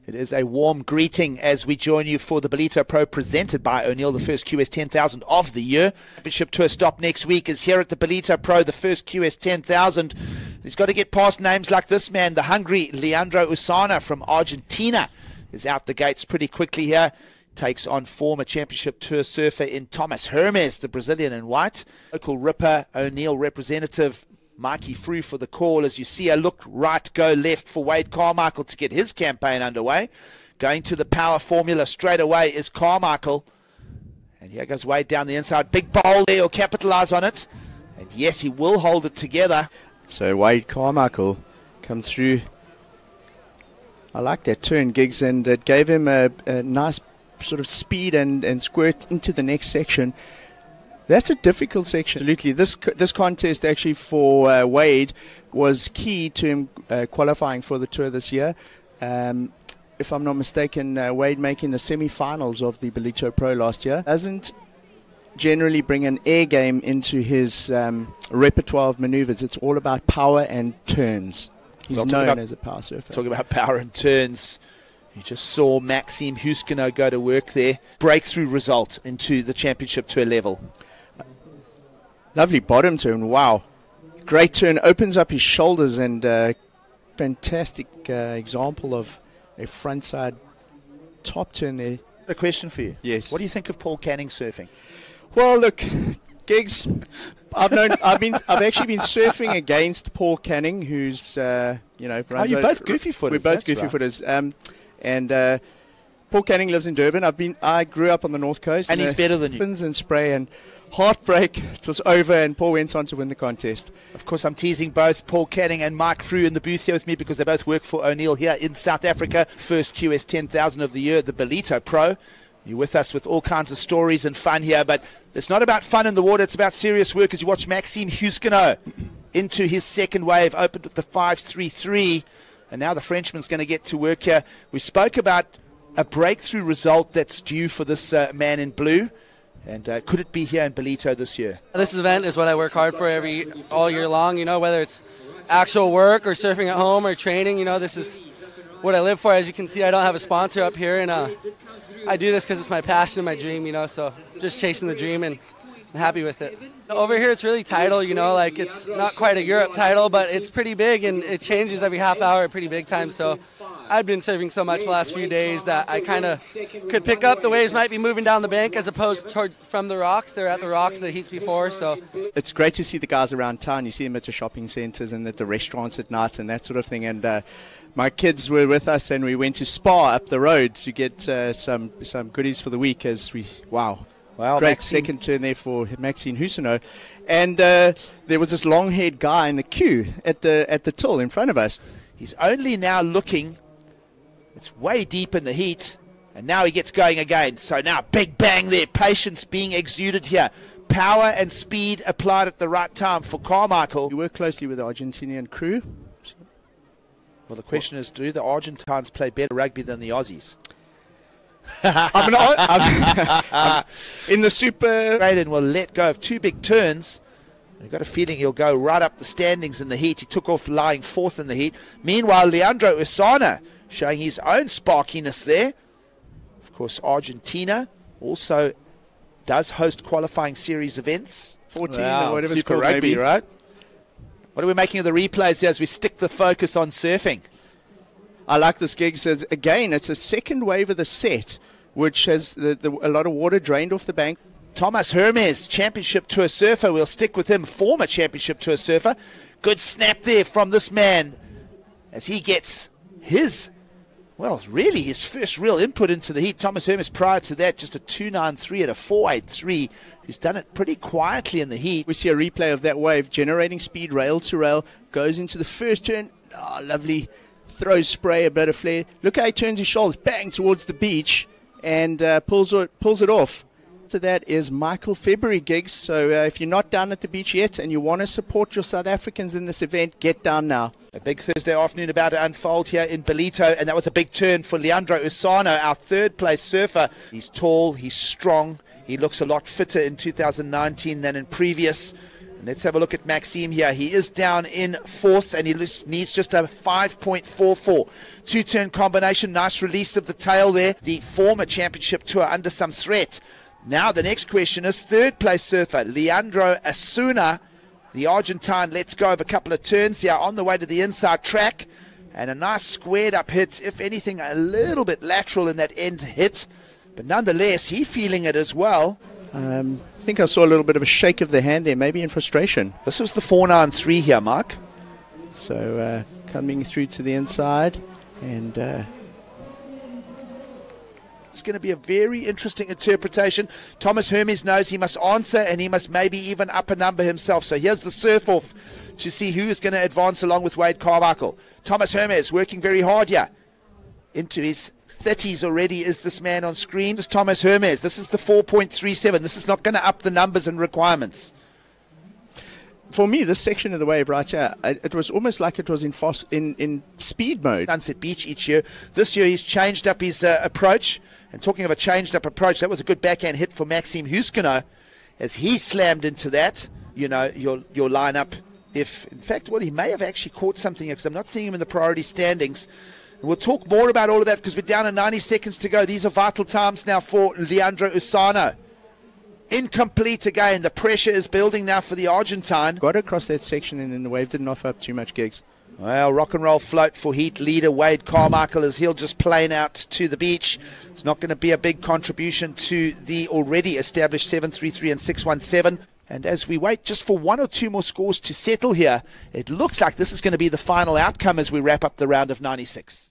It is a warm greeting as we join you for the Ballito Pro presented by O'Neill, the first QS 10,000 of the year. Championship Tour stop next week is here at the Ballito Pro, the first QS 10,000. He's got to get past names like this man, the hungry L.Usuna from Argentina, is out the gates pretty quickly here. Takes on former Championship Tour surfer in T.Hermes, the Brazilian in white. Local ripper, O'Neill representative Mikey Frew for the call as you see a look right, go left for W.Carmichael to get his campaign underway. Going to the power formula straight away is Carmichael. And here goes Wade down the inside. Big bowl there, he'll capitalize on it. And yes, he will hold it together. So W.Carmichael comes through. I like that turn, Giggs, and it gave him a nice sort of speed and squirt into the next section. That's a difficult section. Absolutely. This contest actually for Wade was key to him qualifying for the tour this year. If I'm not mistaken, Wade making the semi-finals of the Ballito Pro last year. Doesn't generally bring an air game into his repertoire of maneuvers. It's all about power and turns. He's known as a power surfer. Talking about power and turns. You just saw M.Huscenot go to work there. Breakthrough result into the Championship Tour level. Lovely bottom turn, wow. Great turn, opens up his shoulders and fantastic example of a frontside top turn there. A question for you. Yes. What do you think of Paul Canning surfing? Well, look, Giggs, I've actually been surfing against Paul Canning, who's runs. Oh, you're both goofy footers. We're both goofy footers. And Paul Canning lives in Durban. I grew up on the North Coast. And he's better than you. Spins and spray and heartbreak. It was over and Paul went on to win the contest. Of course, I'm teasing both Paul Canning and Mike Frew in the booth here with me because they both work for O'Neill here in South Africa. First QS 10,000 of the year, the Ballito Pro. You're with us with all kinds of stories and fun here, but it's not about fun in the water, it's about serious work as you watch M.Huscenot into his second wave, opened with the 5.33, and now the Frenchman's going to get to work here. We spoke about a breakthrough result that's due for this man in blue, and could it be here in Ballito this year? This event is what I work hard for all year long, whether it's actual work or surfing at home or training, this is what I live for. As you can see, I don't have a sponsor up here, and I do this because it's my passion and my dream, so just chasing the dream, and I'm happy with it. Over here, it's really tidal, it's not quite a Europe tidal, but it's pretty big, and it changes every half hour, pretty big time. So I've been surfing so much the last few days that I kind of could pick up the waves might be moving down the bank as opposed towards from the rocks. They're at the rocks, the heats before. So it's great to see the guys around town. You see them at the shopping centres and at the restaurants at night and that sort of thing. And my kids were with us, and we went to Spa up the road to get some goodies for the week. Wow, great second turn there for M.Huscenot. And there was this long-haired guy in the queue at the till in front of us. He's only now looking. It's way deep in the heat, and now he gets going again. So now big bang there, patience being exuded here. Power and speed applied at the right time for Carmichael. We work closely with the Argentinian crew. Well, the question is, do the Argentines play better rugby than the Aussies? I'm in the super. Braden will let go of two big turns. I've got a feeling he'll go right up the standings in the heat. He took off lying fourth in the heat. Meanwhile, L.Usuna showing his own sparkiness there. Of course, Argentina also does host qualifying series events. 14 or whatever it's called, rugby, maybe. Right? What are we making of the replays here as we stick the focus on surfing? I like this gig. So again, it's a second wave of the set, which has a lot of water drained off the bank. T.Hermes, Championship Tour surfer. We'll stick with him, former Championship Tour surfer. Good snap there from this man as he gets his first real input into the heat. T.Hermes prior to that, just a 2.93 and a 4.83. He's done it pretty quietly in the heat. We see a replay of that wave, generating speed rail to rail, goes into the first turn. Oh, lovely. Throws spray, a bit of flare. Look how he turns his shoulders, bang, towards the beach, and pulls it off. So that is Michael February, Giggs. So if you're not down at the beach yet and you want to support your South Africans in this event, get down now. A big Thursday afternoon about to unfold here in Ballito, and that was a big turn for L.Usuna, our third place surfer. He's tall, he's strong, he looks a lot fitter in 2019 than in previous. Let's have a look at Maxime here. He is down in fourth, and he needs just a 5.44. Two-turn combination. Nice release of the tail there. The former championship tour under some threat. Now the next question is third place surfer, L.Usuna. The Argentine lets go of a couple of turns here on the way to the inside track. And a nice squared up hit, if anything a little bit lateral in that end hit. But nonetheless, he feeling it as well. I think I saw a little bit of a shake of the hand there, maybe in frustration. This was the 493 here, Mark. So coming through to the inside, and it's going to be a very interesting interpretation. T.Hermes knows he must answer, and he must maybe even up a number himself. So here's the surf-off to see who is going to advance along with W.Carmichael. T.Hermes working very hard here. Into his 30s already is this man on screen. This is T.Hermes. This is the 4.37. This is not going to up the numbers and requirements. For me, this section of the wave right here, it was almost like it was in speed mode. Sunset Beach each year. This year he's changed up his approach. And talking of a changed up approach, that was a good backhand hit for M.Huscenot as he slammed into that. You know, your lineup. If, in fact, he may have actually caught something because I'm not seeing him in the priority standings. And we'll talk more about all of that because we're down to 90 seconds to go. These are vital times now for L.Usuna. Incomplete again. The pressure is building now for the Argentine. Got across that section and then the wave didn't offer up too much gigs. Well, rock and roll float for heat leader W.Carmichael as he'll just plane out to the beach. It's not going to be a big contribution to the already established 733 and 617. And as we wait just for one or two more scores to settle here, it looks like this is going to be the final outcome as we wrap up the round of 96.